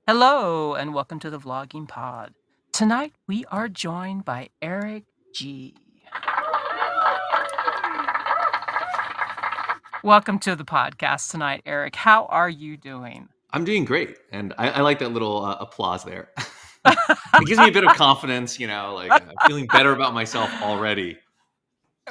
Hello and welcome to the Vlogging Pod. Tonight we are joined by Eric G. Welcome to the podcast tonight, Eric. How are you doing? I'm doing great, and I like that little applause there. It gives me a bit of confidence, like I'm feeling better about myself already.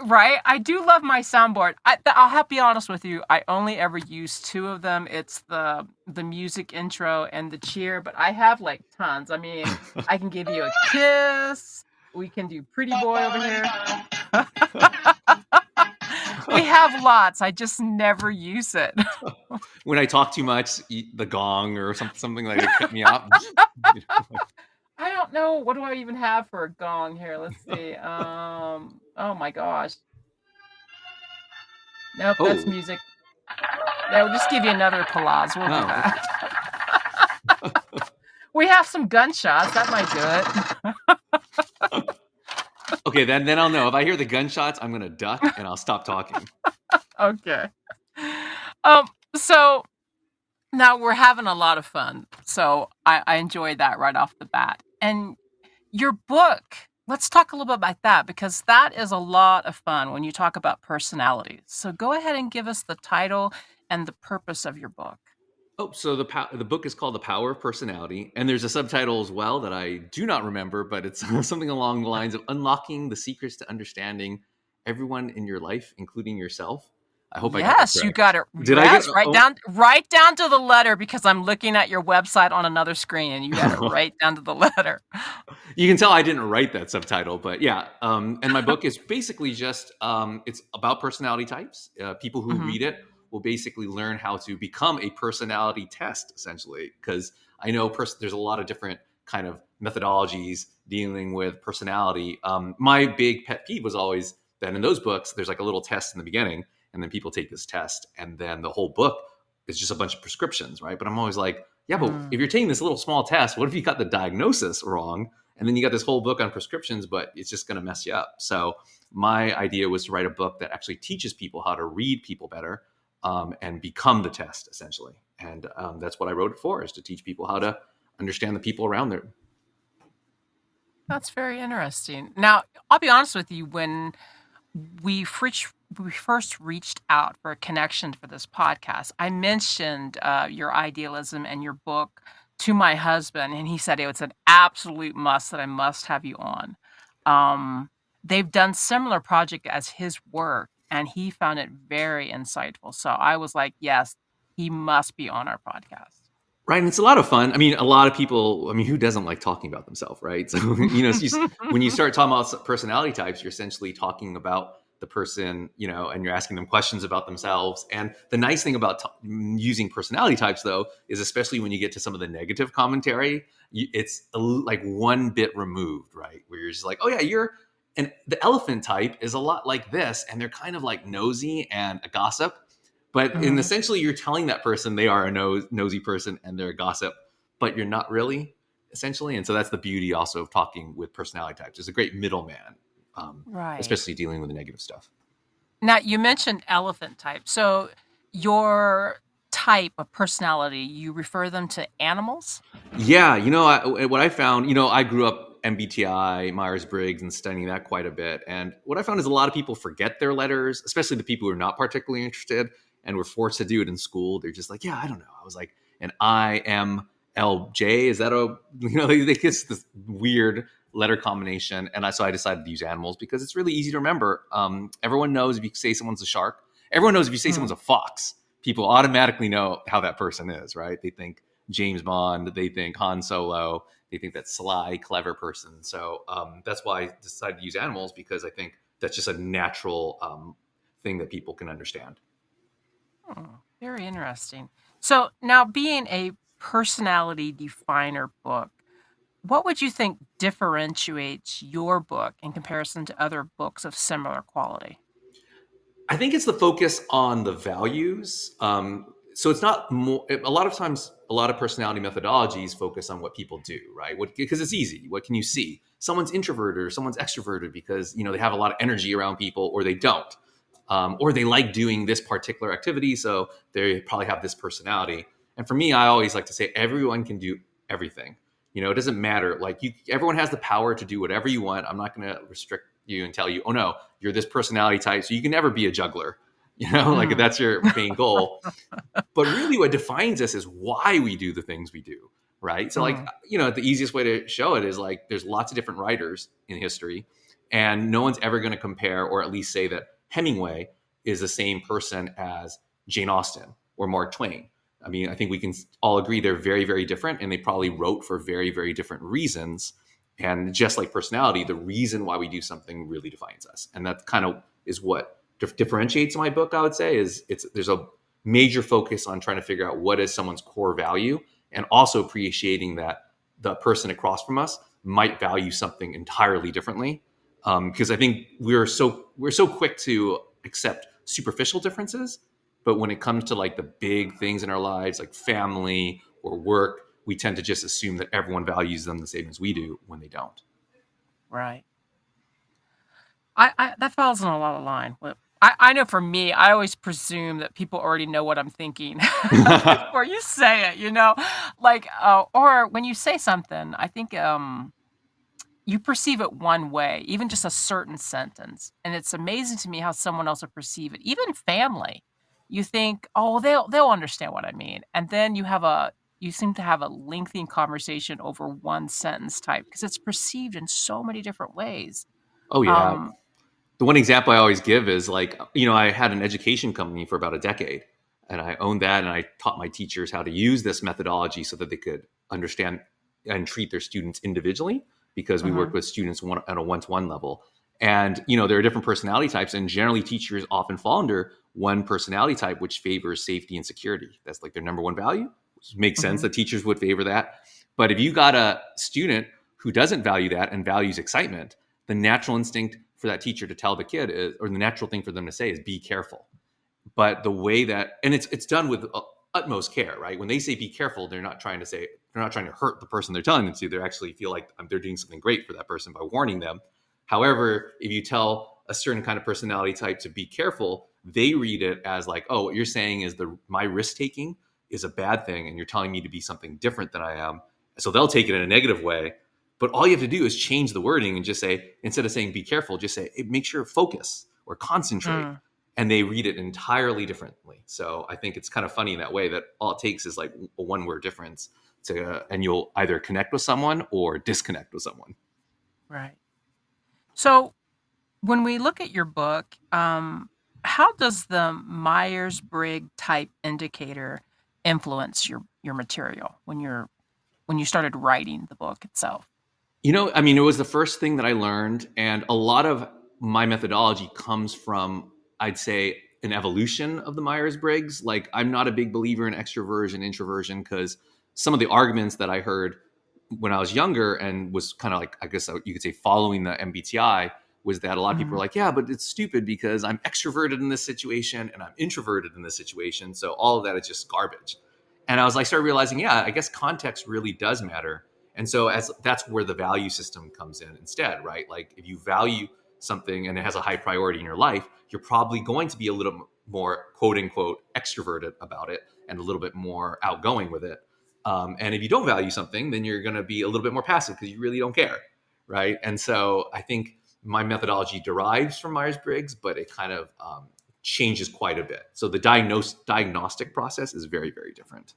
Right? I do love my soundboard. I'll have to be honest with you. I only ever use two of them. It's the music intro and the cheer, but I have like tons. I mean, I can give you a kiss. We can do Pretty Boy over here. We have lots. I just never use it. When I talk too much, the gong or something like that cut me off. I don't know. What do I even have for a gong here? Let's see. Oh my gosh. Nope, that's Oh, music. Yeah, we'll just give you another pause. We'll do oh, okay. that. We have some gunshots. That might do it. Okay, then I'll know. If I hear the gunshots, I'm gonna duck and I'll stop talking. Okay. So now we're having a lot of fun. So I enjoyed that right off the bat. And your book, let's talk a little bit about that because that is a lot of fun when you talk about personality. So go ahead and give us the title and the purpose of your book. Oh, so the book is called The Power of Personality, and there's a subtitle as well that I do not remember, but it's something along the lines of unlocking the secrets to understanding everyone in your life, including yourself. I hope I got that Yes, you correct. got it. Did I get? Yes, Oh, right down to the letter because I'm looking at your website on another screen and you got it right down to the letter. you can tell I didn't write that subtitle, but yeah. And my book is basically just it's about personality types. People who Mhm. read it will basically learn how to become a personality test, essentially. Because I know there's a lot of different kind of methodologies dealing with personality. My big pet peeve was always that in those books, there's like a little test in the beginning, and then people take this test, and then the whole book is just a bunch of prescriptions, right? But I'm always like, yeah, but Mm. if you're taking this little small test, what if you got the diagnosis wrong? And then you got this whole book on prescriptions, but it's just going to mess you up. So my idea was to write a book that actually teaches people how to read people better, and become the test, essentially. And that's what I wrote it for, is to teach people how to understand the people around them. That's very interesting. Now, I'll be honest with you, when we first reached out for a connection for this podcast, I mentioned your idealism and your book to my husband, and he said it was an absolute must that I must have you on. Um, they've done similar project as his work, and he found it very insightful. So I was like, yes, he must be on our podcast. Right, and it's a lot of fun. I mean, a lot of people. I mean, who doesn't like talking about themselves, right? So when you start talking about personality types, you're essentially talking about the person, and you're asking them questions about themselves. And the nice thing about using personality types, though, is especially when you get to some of the negative commentary, it's like one bit removed, right? Where you're just like, oh yeah, and the elephant type is a lot like this, and they're kind of like nosy and a gossip, but in Mhm. essentially, you're telling that person they are a nosy person and they're a gossip, but you're not really, essentially. And so that's the beauty also of talking with personality types. It's a great middleman, Right. especially dealing with the negative stuff. Now, you mentioned elephant type. So, your type of personality, you refer them to animals? Yeah, what I found, I grew up MBTI, Myers Briggs, and studying that quite a bit. And what I found is a lot of people forget their letters, especially the people who are not particularly interested and were forced to do it in school. They're just like, yeah, I don't know. I was like, an IMLJ, is that they get this weird letter combination. And so I decided to use animals because it's really easy to remember. Everyone knows if you say someone's a shark, everyone knows if you say someone's Mm. a fox, people automatically know how that person is, right? They think James Bond, they think Han Solo, they think that sly, clever person. So that's why I decided to use animals, because I think that's just a natural thing that people can understand. Very interesting. So, now being a personality definer book, what would you think differentiates your book in comparison to other books of similar quality? I think it's the focus on the values. So it's not more. A lot of times, a lot of personality methodologies focus on what people do, right? Because it's easy. What can you see? Someone's introverted or someone's extroverted because they have a lot of energy around people, or they don't, or they like doing this particular activity, so they probably have this personality. And for me, I always like to say everyone can do everything. It doesn't matter. Like everyone has the power to do whatever you want. I'm not going to restrict you and tell you, oh no, you're this personality type, so you can never be a juggler. Like if Mm, that's your main goal. But really what defines us is why we do the things we do, right? So like, mm, the easiest way to show it is like there's lots of different writers in history, and no one's ever going to compare or at least say that Hemingway is the same person as Jane Austen or Mark Twain. I mean, I think we can all agree they're very, very different, and they probably wrote for very, very different reasons. And just like personality, the reason why we do something really defines us. And that kind of is what differentiates my book, I would say, is there's a major focus on trying to figure out what is someone's core value, and also appreciating that the person across from us might value something entirely differently. Because I think we're so quick to accept superficial differences, but when it comes to like the big things in our lives, like family or work, we tend to just assume that everyone values them the same as we do when they don't. right. I that falls in a lot of line. I know for me, I always presume that people already know what I'm thinking before you say it, Like, or when you say something, I think you perceive it one way, even just a certain sentence. And it's amazing to me how someone else will perceive it, even family. You think, oh, they'll understand what I mean. And then you seem to have a lengthy conversation over one sentence type because it's perceived in so many different ways. Oh yeah. Um, The one example I always give is like, I had an education company for about a decade, and I owned that, and I taught my teachers how to use this methodology so that they could understand and treat their students individually, because we worked mhm, with students at a one-to-one level. And, there are different personality types, and generally teachers often fall under one personality type, which favors safety and security. That's like their number one value, which makes sense mhm, that teachers would favor that. But if you got a student who doesn't value that and values excitement, the natural instinct for that teacher to tell the kid is, or the natural thing for them to say is, be careful. But the way that, and it's done with utmost care, right? When they say be careful, they're not trying to hurt the person they're telling them to. They actually feel like they're doing something great for that person by warning them. However, if you tell a certain kind of personality type to be careful, they read it as like, oh, what you're saying is my risk taking is a bad thing, and you're telling me to be something different than I am. So they'll take it in a negative way. But all you have to do is change the wording and just say, instead of saying be careful, just say, hey, make sure focus or concentrate. mm. And they read it entirely differently. So I think it's kind of funny in that way, that all it takes is like a one word difference and you'll either connect with someone or disconnect with someone. Right. So when we look at your book, how does the Myers-Briggs type indicator influence your material when you started writing the book itself? I mean, it was the first thing that I learned. And a lot of my methodology comes from, I'd say, an evolution of the Myers Briggs. Like, I'm not a big believer in extroversion, introversion, because some of the arguments that I heard when I was younger and was kind of like, I guess you could say, following the MBTI, was that a lot of people were Mhm. like, yeah, but it's stupid because I'm extroverted in this situation and I'm introverted in this situation. So all of that is just garbage. And I was like, started realizing, yeah, I guess context really does matter. And so as that's where the value system comes in instead, right? Like if you value something and it has a high priority in your life, you're probably going to be a little more quote unquote extroverted about it and a little bit more outgoing with it. And if you don't value something, then you're going to be a little bit more passive because you really don't care, right? And so I think my methodology derives from Myers Briggs, but it kind of changes quite a bit. So the diagnostic process is very, very different.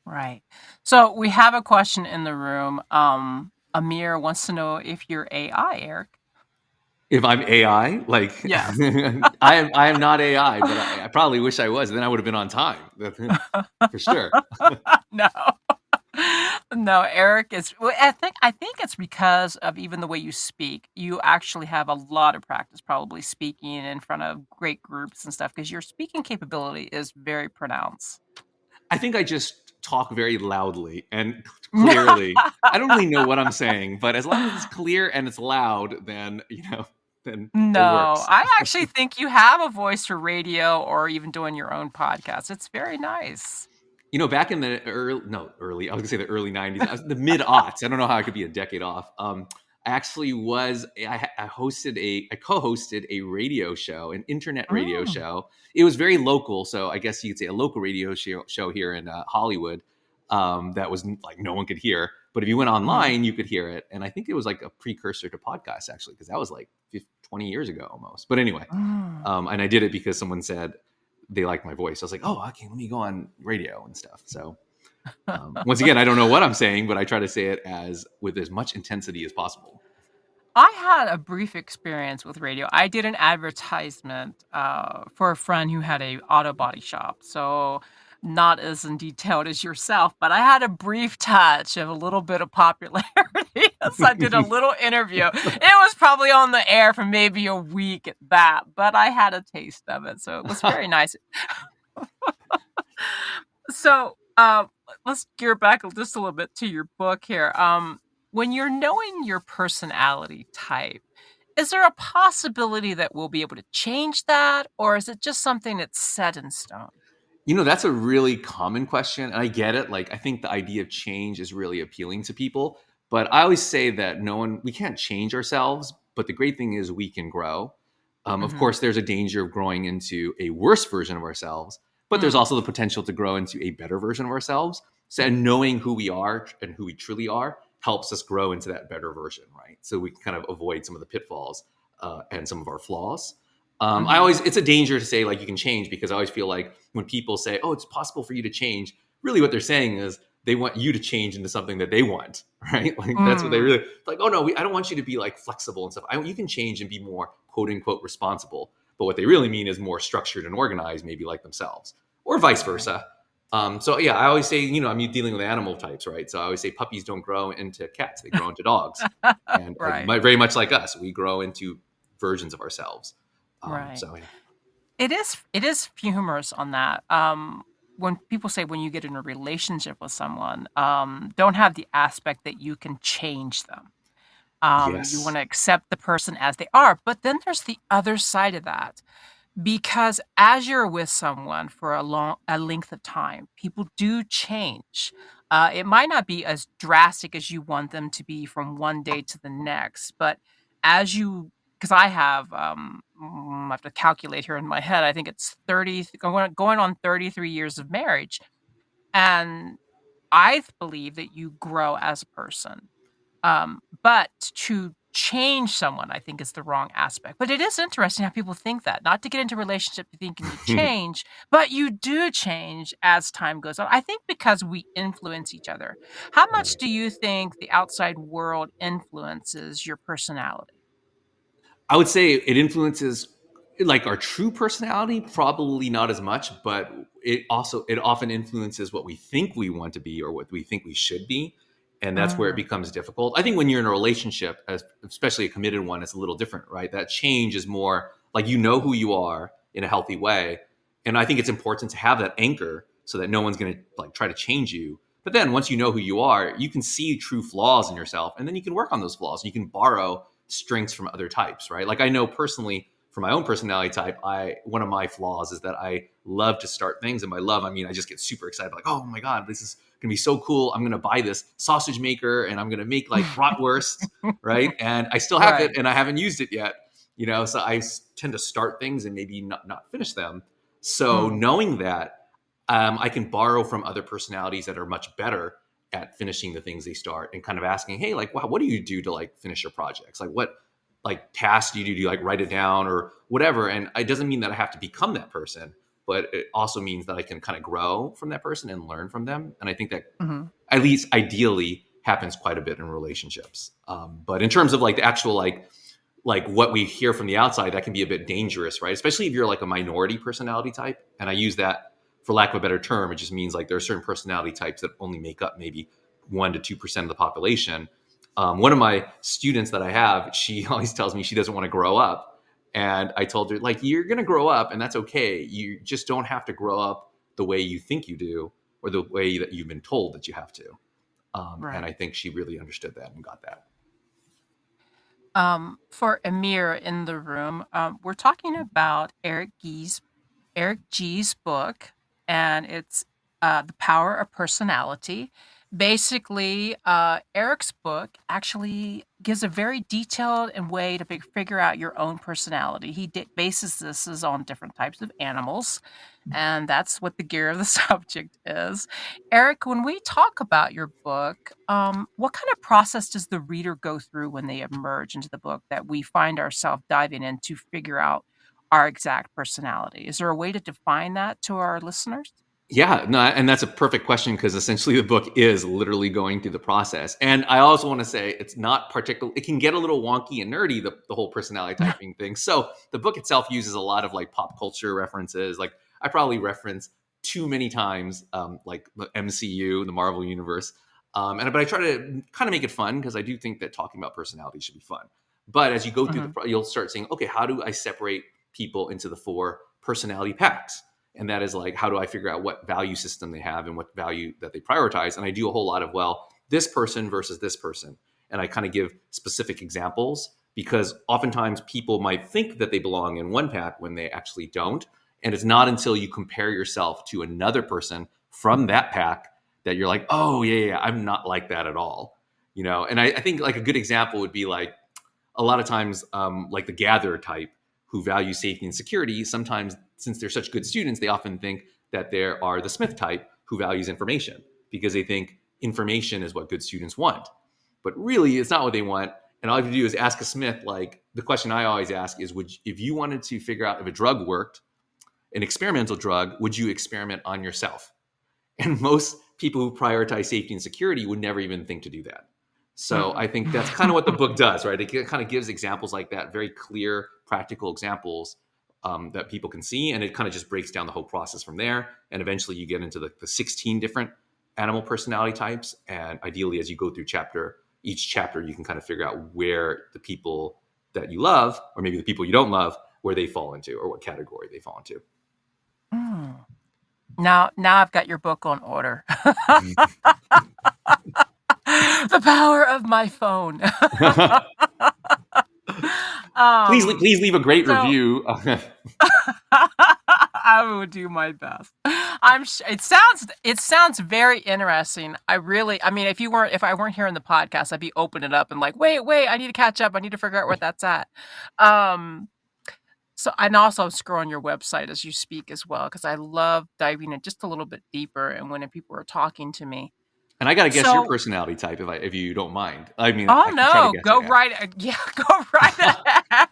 Right. So we have a question in the room. Amir wants to know if you're AI, Eric. If I'm AI, like Yes. I am not AI, but I probably wish I was. Then I would have been on time for sure. No. No, Eric is well, I think it's because of even the way you speak. You actually have a lot of practice probably speaking in front of great groups and stuff because your speaking capability is very pronounced. I think I just talk very loudly and clearly. I don't really know what I'm saying, but as long as it's clear and it's loud, then then it No, works. I actually think you have a voice for radio or even doing your own podcast. It's very nice. Back in the early, I was gonna say the early '90s, the mid aughts. I don't know how I could be a decade off. I actually I co-hosted a radio show, an internet radio Mm, show. It was very local, so I guess you could say a local radio show here in Hollywood. that was like no one could hear. But if you went Mhm. online, you could hear it. And I think it was like a precursor to podcasts, actually, because that was like 20 years ago almost. But anyway, Mm. and I did it because someone said they liked my voice. I was like, oh, okay, let me go on radio and stuff. So once again, I don't know what I'm saying, but I try to say it as with as much intensity as possible. I had a brief experience with radio. I did an advertisement for a friend who had a auto body shop, so not as in detailed as yourself, but I had a brief touch of a little bit of popularity. So I did a little interview. It was probably on the air for maybe a week at that, but I had a taste of it, so it was very nice. So, let's gear back just a little bit to your book here. When you're knowing your personality type, is there a possibility that we'll be able to change that, or is it just something that's set in stone? That's a really common question. And I get it. Like, I think the idea of change is really appealing to people. But I always say that we can't change ourselves. But the great thing is we can grow. Of Mhm. course, there's a danger of growing into a worse version of ourselves, but there's Mm, also the potential to grow into a better version of ourselves. So, and knowing who we are and who we truly are helps us grow into that better version, right? So we can kind of avoid some of the pitfalls and some of our flaws. mhm. It's a danger to say like you can change, because I always feel like when people say, oh, it's possible for you to change, really what they're saying is they want you to change into something that they want, right? Like that's what they Mm, really like. Oh no, I don't want you to be like flexible and stuff. You can change and be more quote unquote responsible. But what they really mean is more structured and organized, maybe like themselves, or vice right. versa. So yeah, I always say, I'm dealing with animal types, right? So I always say puppies don't grow into cats; they grow into dogs, and Right, very much like us, we grow into versions of ourselves. right. So yeah. It is humorous on that. When people say when you get in a relationship with someone, don't have the aspect that you can change them. You Yes. wanna accept the person as they are, but then there's the other side of that, because as you're with someone for a length of time, people do change. It might not be as drastic as you want them to be from one day to the next, but as you, because I have, I have to calculate here in my head, I think it's 30 going on 33 years of marriage, and I believe that you grow as a person. But to change someone, I think, is the wrong aspect. But it is interesting how people think that. Not to get into a relationship thinking you change, but you do change as time goes on. I think because we influence each other. How much Right. do you think the outside world influences your personality? I would say it influences like our true personality, probably not as much, but it often influences what we think we want to be or what we think we should be. And that's where it Mm, becomes difficult. I think when you're in a relationship, especially a committed one, it's a little different, right? That change is more like who you are in a healthy way. And I think it's important to have that anchor so that no one's going to like try to change you. But then once you know who you are, you can see true flaws in yourself, and then you can work on those flaws. You can borrow strengths from other types, right? Like I know personally for my own personality type, I one of my flaws is that I love to start things, and by love I mean I just get super excited, like, oh my god, this is gonna be so cool. I'm gonna buy this sausage maker and I'm gonna make like bratwurst, right? And I still have it right. and I haven't used it yet, so I tend to start things and maybe not finish them. So Mm, knowing that, I can borrow from other personalities that are much better at finishing the things they start, and kind of asking, hey, like, wow, what do you do to like finish your projects? Like, what like tasks do you do? Do you like write it down or whatever? And it doesn't mean that I have to become that person, but it also means that I can kind of grow from that person and learn from them. And I think that mhm. at least ideally happens quite a bit in relationships. But in terms of like the actual like what we hear from the outside, that can be a bit dangerous, right? Especially if you're like a minority personality type. And I use that for lack of a better term. It just means like there are certain personality types that only make up maybe 1 to 2% of the population. One of my students that I have, she always tells me she doesn't want to grow up. And I told her, like, you're going to grow up and that's okay. You just don't have to grow up the way you think you do or the way that you've been told that you have to. And I Right. think she really understood that and got that. For Amir in the room, we're talking about Eric G's book, and it's The Power of Personality. Basically, Eric's book actually gives a very detailed and way to figure out your own personality. He bases this is on different types of animals, and that's what the gear of the subject is. Eric, when we talk about your book, what kind of process does the reader go through when they emerge into the book that we find ourselves diving in to figure out our exact personality? Is there a way to define that to our listeners? Yeah, no, and that's a perfect question because essentially the book is literally going through the process. And I also want to say it's not particular. It can get a little wonky and nerdy, the whole personality typing thing. So the book itself uses a lot of like pop culture references. Like I probably reference too many times, like the MCU, the Marvel Universe. But I try to kind of make it fun because I do think that talking about personality should be fun. But as you go through Mhm. you'll start saying, okay, how do I separate people into the 4 personality packs? And that is like, how do I figure out what value system they have and what value that they prioritize? And I do a whole lot of, well, this person versus this person. And I kind of give specific examples because oftentimes people might think that they belong in one pack when they actually don't. And it's not until you compare yourself to another person from that pack that you're like, oh, yeah, I'm not like that at all. And I think like a good example would be like a lot of times, like the gatherer type who value safety and security, sometimes since they're such good students, they often think that there are the Smith type who values information because they think information is what good students want. But really, it's not what they want. And all you have to do is ask a Smith. Like the question I always ask is, if you wanted to figure out if a drug worked, an experimental drug, would you experiment on yourself? And most people who prioritize safety and security would never even think to do that. So Mm. I think that's kind of what the book does, right? It kind of gives examples like that, very clear, practical examples that people can see. And it kind of just breaks down the whole process from there. And eventually you get into the 16 different animal personality types. And ideally, as you go through each chapter, you can kind of figure out where the people that you love, or maybe the people you don't love, where they fall into or what category they fall into. Mm. Now I've got your book on order. The power of my phone. Um, Please leave a great so review. I will do my best. It sounds very interesting. I mean, if I weren't here in the podcast, I'd be opening it up and like, wait, I need to catch up. I need to figure out where that's at. Um, and also I'm scrolling your website as you speak as well because I love diving in just a little bit deeper and when people are talking to me. And I got to guess your So, personality type if you don't mind. I mean, oh I can try to no, guess it. go Yeah. right, yeah, go right ahead.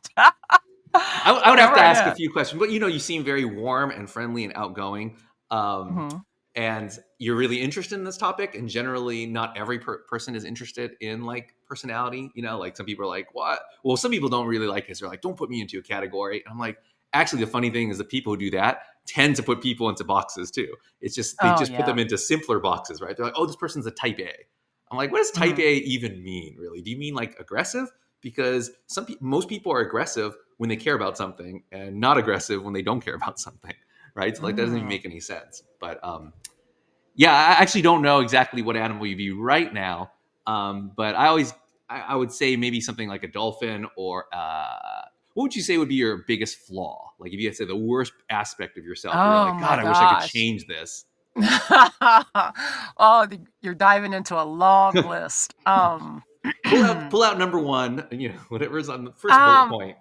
I would Go have to right ask a ahead. few questions, but you seem very warm and friendly and outgoing. Mhm. And you're really interested in this topic. And generally, not every person is interested in like personality. Like some people are like, what? Well, some people don't really like it. They're like, don't put me into a category. And I'm like, actually, the funny thing is the people who do that tend to put people into boxes too. It's just, they Oh just put yeah. them into simpler boxes, right? They're like, oh, this person's a type A. I'm like, what does type Mhm. A even mean, really? Do you mean like aggressive? Because most people are aggressive when they care about something and not aggressive when they don't care about something, right? So like that doesn't even Mm. make any sense. But yeah, I actually don't know exactly what animal you view right now. But I would say maybe something like a dolphin or what would you say would be your biggest flaw? Like if you had to say the worst aspect of yourself, where you're Oh like, my God, I wish I could gosh. change this. Oh, you're diving into a long list. Pull out number one, whatever's on the first bullet Um, point.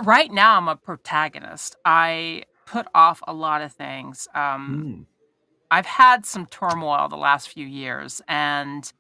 right now I'm a protagonist. I put off a lot of things. Mm, I've had some turmoil the last few years and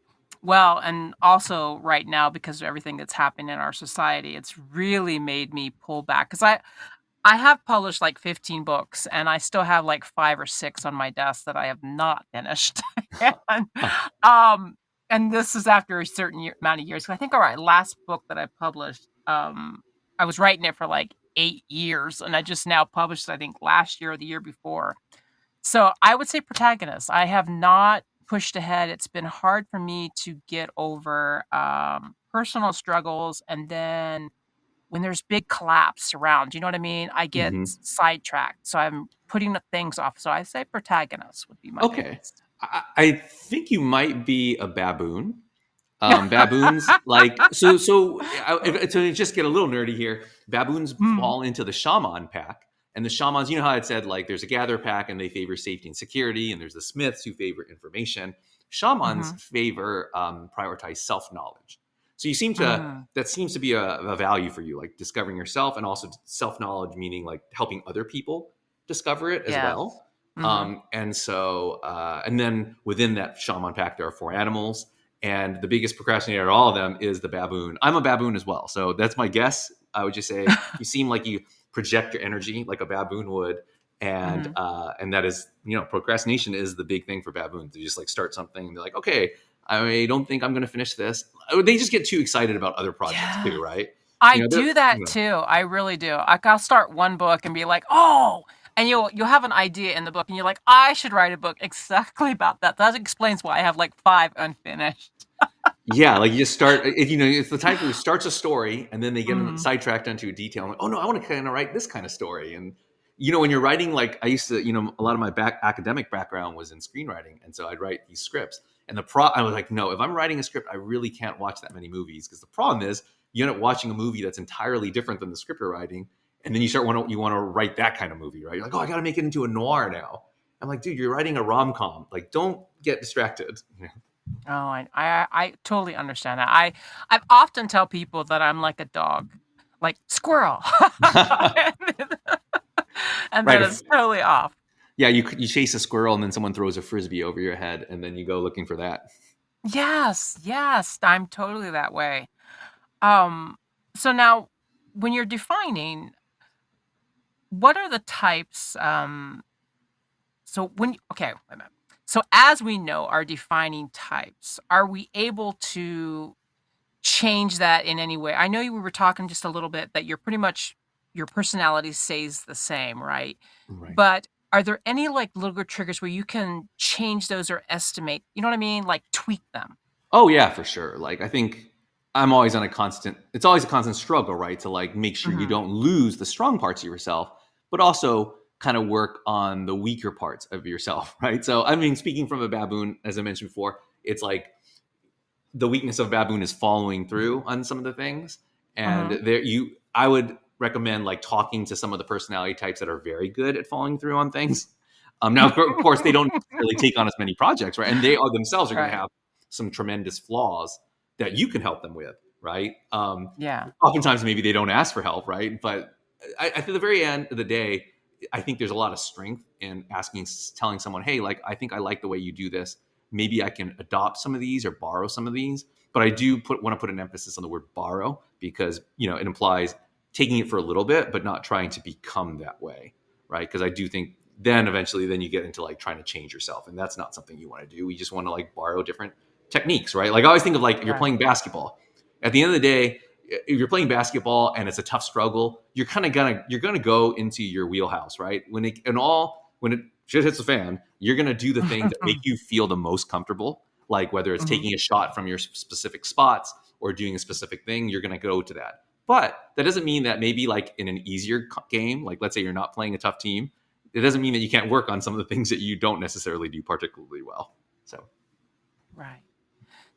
also right now because of everything that's happening in our society, it's really made me pull back because I have published like 15 books and I still have like 5 or 6 on my desk that I have not finished. And, huh. um, and this is after a certain amount of years. 'Cause I think, all right, last book that I published, I was writing it for like 8 years and I just now published, I think, last year or the year before. So I would say protagonist. I have not pushed ahead. It's been hard for me to get over personal struggles and then when there's big collapse around, you know what I mean? I get Hmm. sidetracked, so I'm putting the things off. So I say protagonist would be my Okay. biggest. I think you might be a baboon. Baboons, like, to just get a little nerdy here, baboons Mm. fall into the shaman pack, And the shamans, you know how I said, like, there's a gather pack and they favor safety and security, and there's the smiths who favor information. Shamans Mm-hmm. favor prioritize self-knowledge. So Mm. that seems to be a value for you, like discovering yourself, and also self-knowledge, meaning like helping other people discover it as Yes. well. Mm-hmm. And then within that shaman pack, there are 4 animals. And the biggest procrastinator of all of them is the baboon. I'm a baboon as well. So that's my guess. I would just say you seem like you project your energy like a baboon would. Mm-hmm. And that is, procrastination is the big thing for baboons. They just like start something and they're like, okay, I don't think I'm going to finish this. They just get too excited about other projects Yeah. too, right? I They're, do that too. I really do. Like I'll start one book and be like, "Oh," and you'll have an idea in the book, and you're like, "I should write a book exactly about that." That explains why I have like 5 unfinished. yeah, like you just start, it's the type who starts a story and then they get Mm. sidetracked onto a detail. I'm like, oh no, I want to kind of write this kind of story. And, when you're writing, like I used to, a lot of my academic background was in screenwriting. And so I'd write these scripts and I was like, no, if I'm writing a script, I really can't watch that many movies, because the problem is you end up watching a movie that's entirely different than the script you're writing. And then you want to write that kind of movie, right? You're like, oh, I got to make it into a noir now. I'm like, dude, you're writing a rom-com. Like, don't get distracted. Oh, I totally understand that. I've often tell people that I'm like a dog, like squirrel, and Right. then it's totally off. Yeah, you chase a squirrel and then someone throws a frisbee over your head and then you go looking for that. Yes, yes, I'm totally that way. Um, so now, when you're defining, what are the types? Okay, wait a minute. So as we know our defining types, are we able to change that in any way? I know we were talking just a little bit that you're pretty much your personality stays the same, right? Right. But are there any like little triggers where you can change those or estimate? You know what I mean? Like tweak them. Oh yeah, for sure. Like I think it's always a constant struggle, right? To like make sure you Hmm. don't lose the strong parts of yourself, but also kind of work on the weaker parts of yourself, right? So I mean, speaking from a baboon, as I mentioned before, it's like the weakness of baboon is following through on some of the things. And Hmm. I would recommend like talking to some of the personality types that are very good at following through on things. Now, of course, they don't necessarily take on as many projects, right? And they are themselves are going to Right. have some tremendous flaws that you can help them with, right? Yeah. Oftentimes, maybe they don't ask for help, right? But at the very end of the day, I think there's a lot of strength in telling someone, hey, like, I think I like the way you do this. Maybe I can adopt some of these or borrow some of these. But I do want to put an emphasis on the word borrow, because, it implies taking it for a little bit, but not trying to become that way, right? Because I do think then eventually you get into like trying to change yourself, and that's not something you want to do. We just want to like borrow different techniques, right? Like I always think of like if you're Right. playing basketball, at the end of the day, if you're playing basketball and it's a tough struggle, you're gonna go into your wheelhouse, right? When it shit hits the fan, you're gonna do the things that make you feel the most comfortable. Like whether it's Mhm. taking a shot from your specific spots or doing a specific thing, you're gonna go to that. But that doesn't mean that maybe like in an easier game, like let's say you're not playing a tough team, it doesn't mean that you can't work on some of the things that you don't necessarily do particularly well. So Right.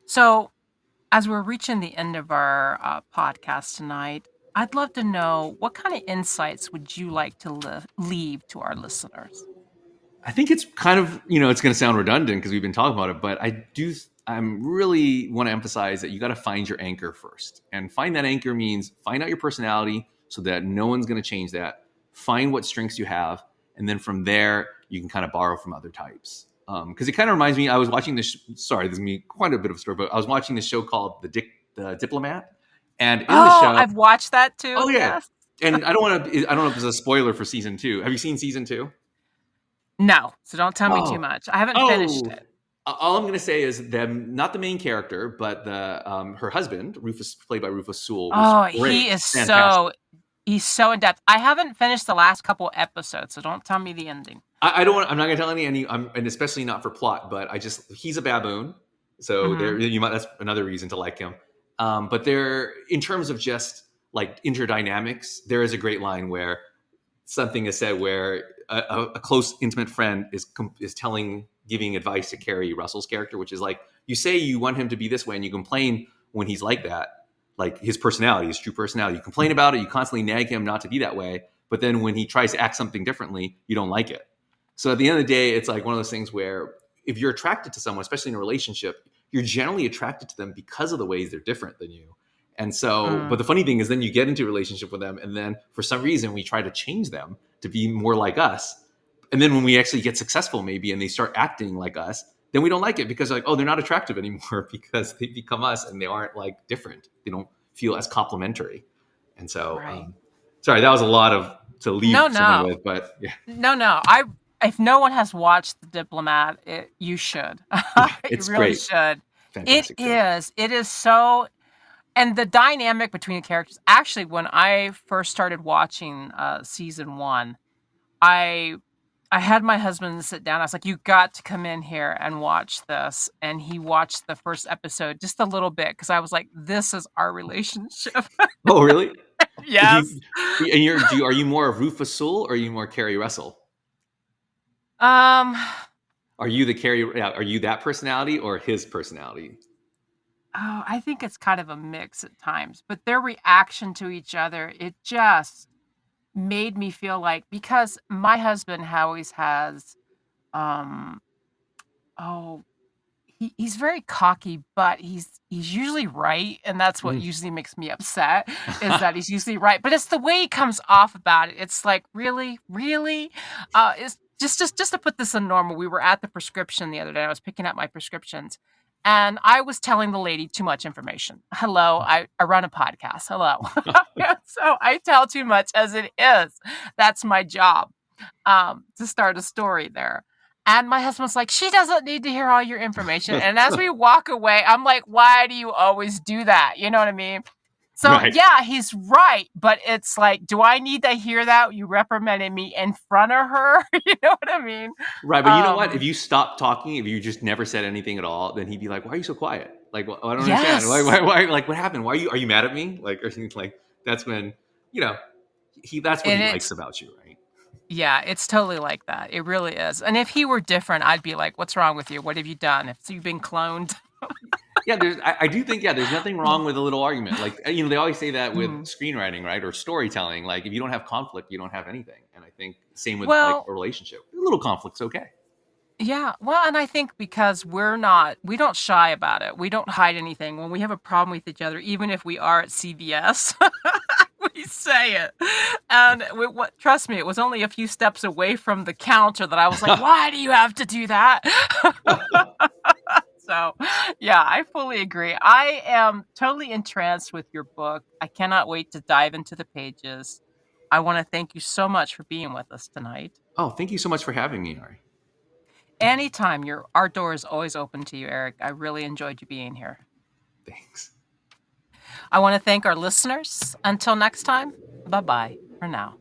So, as we're reaching the end of our podcast tonight, I'd love to know what kind of insights would you like to leave to our listeners? I think it's kind of, it's going to sound redundant because we've been talking about it, but I'm really want to emphasize that you got to find your anchor first. And find that anchor means find out your personality so that no one's going to change that. Find what strengths you have. And then from there, you can kind of borrow from other types. Because it kind of reminds me, I was watching this, sorry, this is me quite a bit of a story, but I was watching this show called The Diplomat. And in the Oh, show, I've watched that too. oh yeah. Yes. And I don't know if it's a spoiler for season 2. Have you seen season 2? No, so don't tell me too Oh, much. I haven't finished oh, it. all I'm going to say is them, not the main character, but her husband, Rufus, played by Rufus Sewell, was Oh, great, fantastic. he's so in depth. I haven't finished the last couple episodes, so don't tell me the ending. I don't want, I'm not going to tell and especially not for plot, but he's a baboon, so Hmm. that's another reason to like him. But in terms of just like interdynamics, there is a great line where something is said where a close, intimate friend is giving advice to Carrie Russell's character, which is like, you say you want him to be this way, and you complain when he's like that, like his personality, his true personality. You complain about it, you constantly nag him not to be that way, But then when he tries to act something differently, you don't like it. So at the end of the day, it's like one of those things where if you're attracted to someone, especially in a relationship, you're generally attracted to them because of the ways they're different than you. And so, but Mm, the funny thing is, then you get into a relationship with them, and then for some reason, we try to change them to be more like us. And then when we actually get successful, maybe, and they start acting like us, then we don't like it because, like, oh, they're not attractive anymore because they become us and they aren't like different. They don't feel as complimentary. And so, right. sorry, that was a lot of to No, leave someone no. with, but yeah, No, no. If no one has watched The Diplomat, you should. yeah, You it's really great, should. It fantastic show. is. It is so, and the dynamic between the characters. Actually, when I first started watching season one, I I had my husband sit down. I was like, "You got to come in here and watch this." And he watched the first episode just a little bit because I was like, "This is our relationship." Oh, really? Do Yes. you and are you more of Rufus Sewell or are you more Carrie Russell? Um, Are you the Carrie? Yeah, are you that personality or his personality? oh, I think it's kind of a mix at times, but their reaction to each other, it just made me feel like because my husband always has, um, oh, he's very cocky, but he's usually right, and that's what Mm. usually makes me upset, is that he's usually right, but it's the way he comes off about it. It's like, "Really? Really?" It's just to put this in normal, we were at the prescription the other day, I was picking up my prescriptions, and I was telling the lady too much information. Hello, I run a podcast, hello. So, I tell too much as it is. That's my job, to start a story there. And my husband's like, "She doesn't need to hear all your information." And as we walk away, I'm like, "Why do you always do that?" You know what I mean? So, Right. yeah, he's right, but it's like, do I need to hear that you reprimanded me in front of her? You know what I mean? Right, but you know what? If Um, you stopped talking, if you just never said anything at all, then he'd be like, "Why are you so quiet? Like, I don't understand. yes. Like, what happened? Are you mad at me? Like, or something like that's when you know that's what And he likes it's about you, right? yeah, it's totally like that. It really is. And if he were different, I'd be like, "What's wrong with you? What have you done? Have you been cloned?" Yeah, I do think there's nothing wrong with a little argument. Like they always say that with Mhm. screenwriting, right, or storytelling. Like if you don't have conflict, you don't have anything. And I think same with like Well, a relationship. A little conflict's okay. yeah, well, and I think because we don't shy about it. We don't hide anything. When we have a problem with each other, even if we are at CVS, we say it. And what trust me, it was only a few steps away from the counter that I was like, "Why do you have to do that?" So, yeah, I fully agree. I am totally entranced with your book. I cannot wait to dive into the pages. I want to thank you so much for being with us tonight. Oh, thank you so much for having me, Ari. Anytime, our door is always open to you, Eric. I really enjoyed you being here. Thanks. I want to thank our listeners. Until next time, bye bye for now.